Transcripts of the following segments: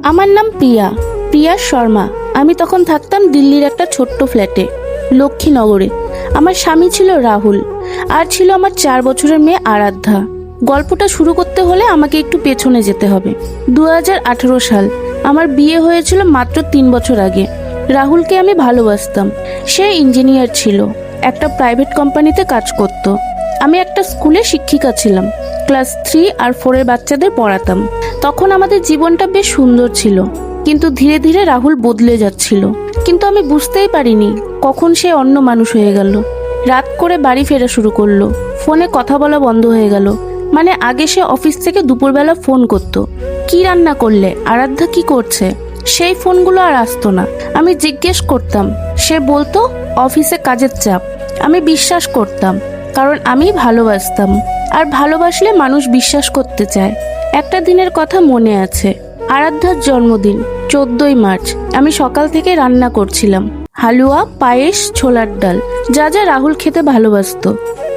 আমার নাম প্রিয়া শর্মা। আমি তখন থাকতাম দিল্লির একটা ছোট্ট ফ্ল্যাটে, লক্ষ্মীনগরে। আমার স্বামী ছিল রাহুল, আর ছিল আমার 4 বছরের মেয়ে আরাধ্যা। গল্পটা শুরু করতে হলে আমাকে একটু পেছনে যেতে হবে। 2018 সাল। আমার বিয়ে হয়েছিল মাত্র 3 বছর আগে। রাহুলকে আমি ভালোবাসতাম। সে ইঞ্জিনিয়ার ছিল, একটা প্রাইভেট কোম্পানিতে কাজ করত। আমি একটা স্কুলে শিক্ষিকা ছিলাম, ক্লাস 3 আর 4 এর বাচ্চাদের পড়াতাম। তখন আমাদের জীবনটা বেশ সুন্দর ছিল, কিন্তু ধীরে ধীরে রাহুল বদলে যাচ্ছিল। কিন্তু আমি বুঝতেই পারিনি কখন সে অন্য মানুষ হয়ে গেল। রাত করে বাড়ি ফেরা শুরু করলো, ফোনে কথা বলা বন্ধ হয়ে গেল। মানে আগে সে অফিস থেকে দুপুরবেলা ফোন করত, কি রান্না করলে, আরাধ্যা কি করছে। সেই ফোনগুলো আর আসতো না। আমি জিজ্ঞেস করতাম, সে বলতো অফিসে কাজের চাপ। আমি বিশ্বাস করতাম, কারণ আমি ভালোবাসতাম, আর ভালোবাসলে মানুষ বিশ্বাস করতে চায়। একটা দিনের কথা মনে আছে, আরাধ্যার জন্মদিন, 14ই মার্চ। আমি সকাল থেকে রান্না করছিলাম, হালুয়া, পায়েস, ছোলার ডাল, যা যা রাহুল খেতে ভালোবাসতো।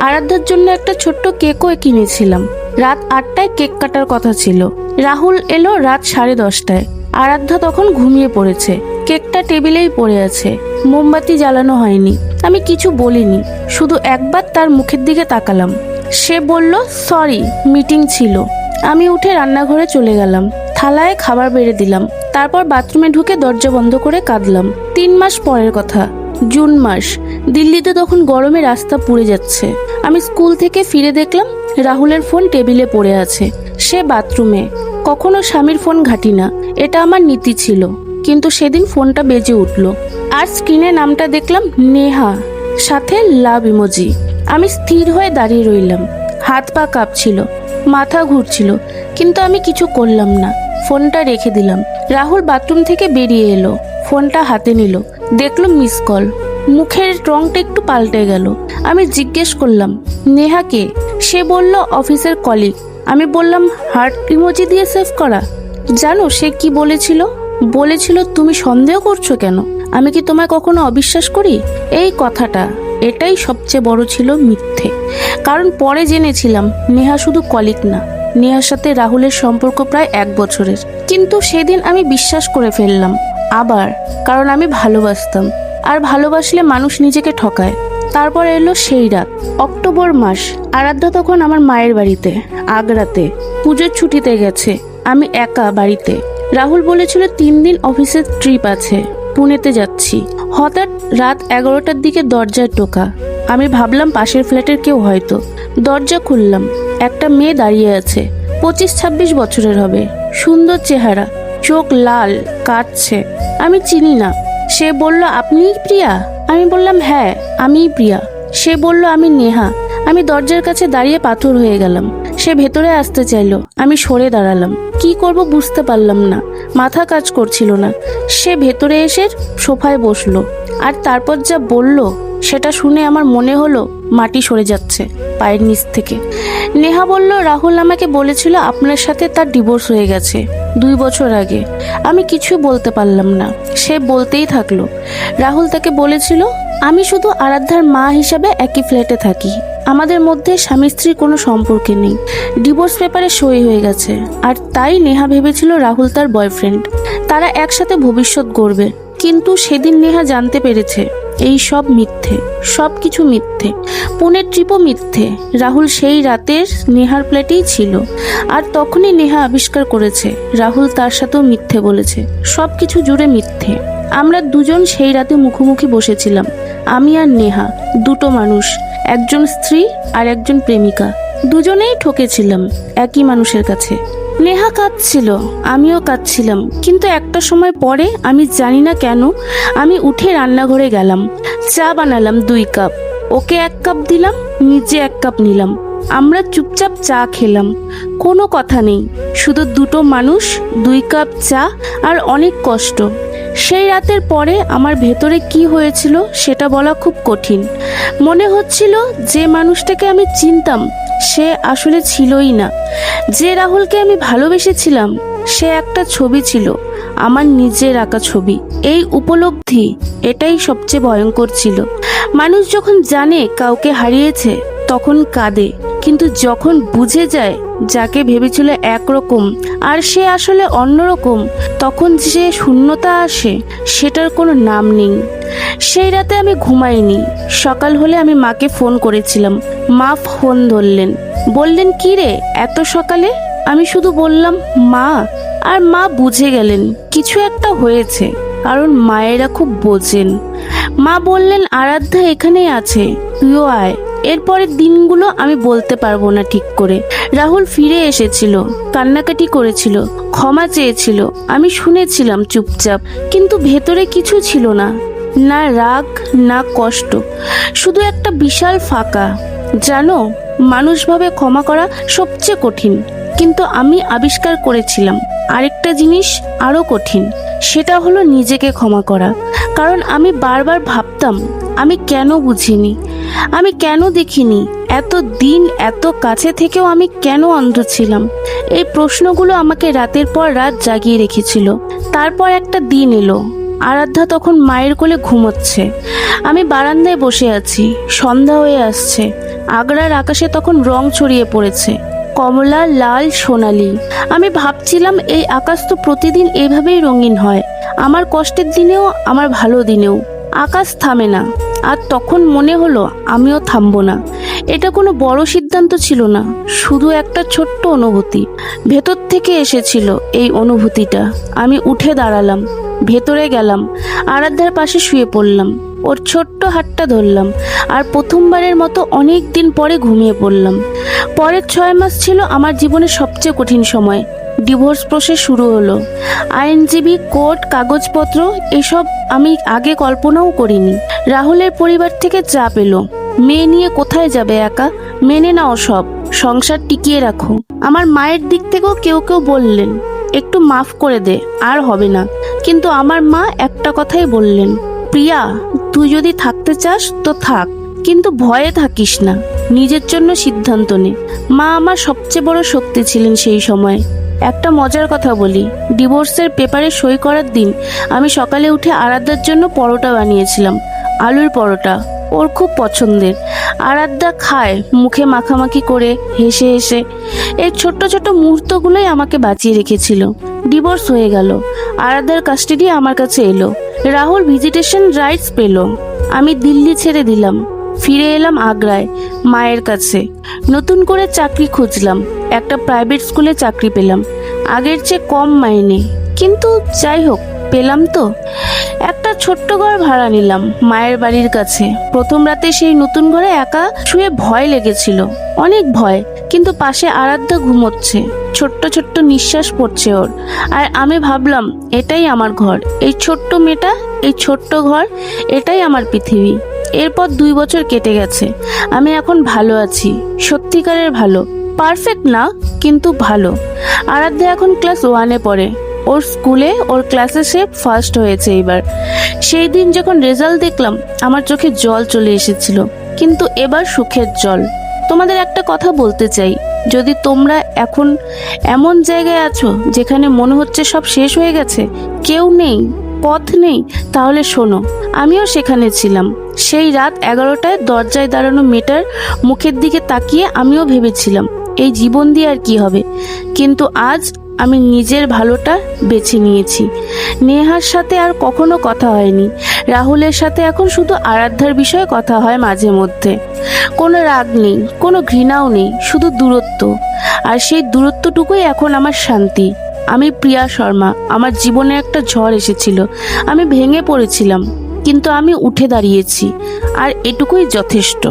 আরাধ্যার জন্য একটা ছোট্ট কেকও কিনেছিলাম। রাত 8টায় কেক কাটার কথা ছিল। রাহুল এলো রাত 10:30টায়। আরাধ্যা তখন ঘুমিয়ে পড়েছে, কেকটা টেবিলেই পড়ে আছে, মোমবাতি জ্বালানো হয়নি। আমি কিছু বলিনি, শুধু একবার তার মুখের দিকে তাকালাম। সে বলল, সরি, মিটিং ছিল। আমি উঠে রান্নাঘরে চলে গেলাম, থালায় খাবার বেড়ে দিলাম। তারপর বাথরুমে ঢুকে দরজা বন্ধ করে কাঁদলাম। 3 মাস পরের কথা, জুন মাস। দিল্লিতে তখন গরমে রাস্তা পুড়ে যাচ্ছে। আমি স্কুল থেকে ফিরে দেখলাম রাহুলের ফোন টেবিলে পড়ে আছে। সে বাথরুমে। কখনো স্বামীর ফোন ঘাঁটি না, এটা আমার নীতি ছিল। কিন্তু সেদিন ফোনটা বেজে উঠল, আর স্ক্রিনে নামটা দেখলাম নেহা, সাথে লাভ ইমোজি। আমি স্থির হয়ে দাঁড়িয়ে রইলাম, হাত পা কাঁপছিল, মাথা ঘুরছিল, কিন্তু আমি কিছু করলাম না। ফোনটা রেখে দিলাম। রাহুল বাথরুম থেকে বেরিয়ে এলো, ফোনটা হাতে নিল, দেখলো মিস কল। মুখের রংটা একটু পাল্টে গেল। আমি জিজ্ঞেস করলাম, নেহাকে? সে বলল অফিসের কলিগ। আমি বললাম, হার্ট ইমোজি দিয়ে সেভ করা। জানো সে কি বলেছিল, তুমি সন্দেহ করছো কেন? আমি কি তোমায় কখনো অবিশ্বাস করি? এই কথাটা, এটাই সবচেয়ে বড় ছিল মিথ্যে। কারণ পরে জেনেছিলাম নেহা শুধু কলিগ না, নেহার সাথে রাহুলের সম্পর্ক প্রায় 1 বছরের। কিন্তু সেদিন আমি বিশ্বাস করে ফেললাম আবার, কারণ আমি ভালোবাসতাম, আর ভালোবাসলে মানুষ নিজেকে ঠকায়। তারপর এলো সেই রাত, অক্টোবর মাস। আরাধ্যা তখন আমার মায়ের বাড়িতে, আগ্রাতে, পুজোর ছুটিতে গেছে। আমি একা বাড়িতে। রাহুল বলেছিল 3 দিন অফিসের ট্রিপ আছে, পুনেতে যাচ্ছি। হঠাৎ রাত 11টার দিকে দরজায় টোকা। আমি ভাবলাম পাশের ফ্ল্যাটের কেউ হয়তো। দরজা খুললাম, একটা মেয়ে দাঁড়িয়ে আছে, 25-26 বছরের হবে, সুন্দর চেহারা, চোখ লাল, কাঁদছে। আমি চিনি না। সে বলল, আপনিই প্রিয়া? আমি বললাম, হ্যাঁ, আমিই প্রিয়া। সে বলল, আমি নেহা। আমি দরজার কাছে দাঁড়িয়ে পাথর হয়ে গেলাম। সে ভেতরে আসতে চাইলো, আমি সরে দাঁড়ালাম। কি করব বুঝতে পারলাম না, মাথা কাজ করছিল না। সে ভেতরে এসে সোফায় বসলো, আর তারপর যা বলল সেটা শুনে আমার মনে হলো মাটি সরে যাচ্ছে পায়ের নিচ থেকে। নেহা বলল, রাহুল আমাকে বলেছিল আপনার সাথে তার ডিভোর্স হয়ে গেছে 2 বছর আগে। আমি কিছু বলতে পারলাম না। সে বলতেই থাকলো, রাহুল তাকে বলেছিল আমি শুধু আরাধ্যার মা হিসাবে একই ফ্ল্যাটে থাকি, আমাদের মধ্যে স্বামী স্ত্রীর কোনো সম্পর্ক নেই। ডিভোর্স পেপারে সই হয়ে গেছে। আর তাই নেহা ভেবেছিল রাহুল তার বয়ফ্রেন্ড, তারা একসাথে ভবিষ্যৎ গড়বে। কিন্তু সেদিন নেহা জানতে পেরেছে এই সব মিথ্যে, সব কিছু মিথ্যে। পুনের ট্রিপও মিথ্যে। রাহুল সেই রাতের নেহার ফ্ল্যাটেই ছিল, আর তখনই নেহা আবিষ্কার করেছে রাহুল তার সাথেও মিথ্যে বলেছে। সব কিছু জুড়ে মিথ্যে। আমরা দুজন সেই রাতে মুখোমুখি বসেছিলাম, আমি আর নেহা, দুটো মানুষ, একজন স্ত্রী আর একজন প্রেমিকা। দুজনেই ঠকেছিলাম একই মানুষের কাছে। নেহা কাঁদছিল, আমিও কাঁদছিলাম। কিন্তু একটা সময় পরে, আমি জানি না কেন, আমি উঠে রান্নাঘরে গেলাম, চা বানালাম 2 কাপ, ওকে 1 কাপ দিলাম, নিজে 1 কাপ নিলাম। আমরা চুপচাপ চা খেলাম, কোনো কথা নেই, শুধু দুটো মানুষ, 2 কাপ চা আর অনেক কষ্ট। সেই রাতের পরে আমার ভেতরে কি হয়েছিল সেটা বলা খুব কঠিন। মনে হচ্ছিল যে মানুষটাকে আমি চিনতাম সে আসলে ছিলই না। যে রাহুলকে আমি ভালোবেসেছিলাম সে একটা ছবি ছিল, আমার নিজের আঁকা ছবি। এই উপলব্ধি, এটাই সবচেয়ে ভয়ঙ্কর ছিল। মানুষ যখন জানে কাউকে হারিয়েছে, তখন কাঁদে, কিন্তু যখন বুঝে যায় যাকে ভেবেছিল একরকম আর সে আসলে অন্যরকম, তখন যে শূন্যতা আসে সেটার কোনো নাম নেই। সেই রাতে আমি ঘুমাইনি। সকাল হলে আমি মাকে ফোন করেছিলাম। মা ফোন ধরলেন, বললেন কি রে এত সকালে? আমি শুধু বললাম মা, আর মা বুঝে গেলেন কিছু একটা হয়েছে, কারণ মায়েরা খুব বোঝেন। মা বললেন আরাধ্যা এখানেই আছে, তুইও আয়। এরপরের দিনগুলো আমি বলতে পারবো না ঠিক করে। রাহুল ফিরে এসেছিল, কান্নাকাটি করেছিল, ক্ষমা চেয়েছিল। আমি শুনেছিলাম চুপচাপ, কিন্তু ভেতরে কিছু ছিল না, না রাগ না কষ্ট, শুধু একটা বিশাল ফাঁকা। জানো, মানুষ ভাবে ক্ষমা করা সবচেয়ে কঠিন, কিন্তু আমি আবিষ্কার করেছিলাম আরেকটা জিনিস আরো কঠিন। সেটা হলো নিজেকে ক্ষমা করা। কারণ আমি বারবার ভাবতাম আমি কেন বুঝিনি, আমি কেন দেখিনি, এত দিন এত কাছে থেকেও আমি কেন অন্ধ ছিলাম। এই প্রশ্নগুলো আমাকে রাতের পর রাত জাগিয়ে রেখেছিল। তারপর একটা দিন এলো, আরাধ্যা তখন মায়ের কোলে ঘুমোচ্ছে। আমি বারান্দায় বসে আছি, সন্ধ্যা হয়ে আসছে। আগ্রার আকাশে তখন রং ছড়িয়ে পড়েছে, কমলা, লাল, সোনালি। আমি ভাবছিলাম এই আকাশ তো প্রতিদিন এভাবেই রঙিন হয়, আমার কষ্টের দিনেও আমার ভালো দিনেও। আকাশ থামে না। আর তখন মনে হলো আমিও থামবো না। এটা কোনো বড় সিদ্ধান্ত ছিল না, শুধু একটা ছোট্ট অনুভূতি। ভেতর থেকে এসেছিল এই অনুভূতিটা। আমি উঠে দাঁড়ালাম, ভেতরে গেলাম, আরাধ্যার পাশে শুয়ে পড়লাম, ওর ছোট্ট হাতটা ধরলাম, আর প্রথমবারের মতো অনেক দিন পরে ঘুমিয়ে পড়লাম। পরের 6 মাস ছিল আমার জীবনের সবচেয়ে কঠিন সময়। ডিভোর্স প্রসেস শুরু হলো। আইনজীবী, কোর্ট, কাগজপত্র, এসব আমি আগে কল্পনাও করিনি। রাহুলের পরিবার থেকে চাপ এলো, মেয়ে নিয়ে কোথায় যাবে একা, মেনে নাও সব, সংসার টিকিয়ে রাখো। আমার মায়ের দিক থেকেও কেউ কেউ বললেন একটু মাফ করে দে, আর হবে না। কিন্তু আমার মা একটা কথাই বললেন, প্রিয়া, তুই যদি থাকতে চাস তো থাক, কিন্তু ভয়ে থাকিস না, নিজের জন্য সিদ্ধান্ত নে। মা আমার সবচেয়ে বড় শক্তি ছিলেন সেই সময়। একটা মজার কথা বলি, ডিভোর্সের পেপারে সই করার দিন আমি সকালে উঠে আরাধ্যার জন্য পরোটা বানিয়েছিলাম, আলুর পরোটা, ওর খুব পছন্দের। আরাধ্যা খায় মুখে মাখামাখি করে, হেসে হেসে। এই ছোট্ট ছোট্ট মুহূর্তগুলোই আমাকে বাঁচিয়ে রেখেছিল। ডিভোর্স হয়ে গেল, আরাধ্যার কাস্টাডি আমার কাছে এলো, রাহুল ভিজিটেশন রাইটস পেল। আমি দিল্লি ছেড়ে দিলাম, ফিরে এলাম আগ্রায় মায়ের কাছে। নতুন করে চাকরি খুঁজলাম, একটা প্রাইভেট স্কুলে চাকরি পেলাম, আগের চেয়ে কম মাইনে, কিন্তু যাই হোক পেলাম তো। একটা ছোট্ট ঘর ভাড়া নিলাম মায়ের বাড়ির কাছে। প্রথম রাতে সেই নতুন ঘরে একা শুয়ে ভয় লেগেছিল, অনেক ভয়। কিন্তু পাশে আরাধ্যা ঘুমোচ্ছে, ছোট্ট ছোট্ট নিঃশ্বাস পড়ছে ওর। আর আমি ভাবলাম এটাই আমার ঘর, এই ছোট্ট মেয়েটা, এই ছোট্ট ঘর, এটাই আমার পৃথিবী। এরপর 2 বছর কেটে গেছে। আমি এখন ভালো আছি, সত্যিকারের ভালো, পারফেক্ট না কিন্তু ভালো। আরাধ্যা এখন ক্লাস 1-এ পড়ে। ওর স্কুলে ওর ক্লাসে সে ফার্স্ট হয়েছে এবার। সেই দিন যখন রেজাল্ট দেখলাম আমার চোখে জল চলে এসেছিল, কিন্তু এবার সুখের জল। তোমাদের একটা কথা বলতে চাই, যদি তোমরা এখন এমন জায়গায় আছো যেখানে মনে হচ্ছে সব শেষ হয়ে গেছে, কেউ নেই, পথ নেই, তাহলে শোনো, আমিও সেখানে ছিলাম। সেই রাত 11টায় দরজায় দাঁড়ানো মেয়েটার মুখের দিকে তাকিয়ে আমিও ভেবেছিলাম এই জীবন দিয়ে আর কি হবে। কিন্তু আজ আমি নিজের ভালোটা বেছে নিয়েছি। নেহার সাথে আর কখনো কথা হয়নি, রাহুলের সাথে এখন শুধু আরাধ্যার বিষয়ে কথা হয় মাঝে মধ্যে। কোনো রাগ নেই, কোনো ঘৃণাও নেই, শুধু দূরত্ব। আর সেই দূরত্বটুকুই এখন আমার শান্তি। আমি প্রিয়া শর্মা। আমার জীবনে একটা ঝড় এসেছিল, আমি ভেঙে পড়েছিলাম, কিন্তু আমি উঠে দাঁড়িয়েছি, আর এটুকুই যথেষ্ট।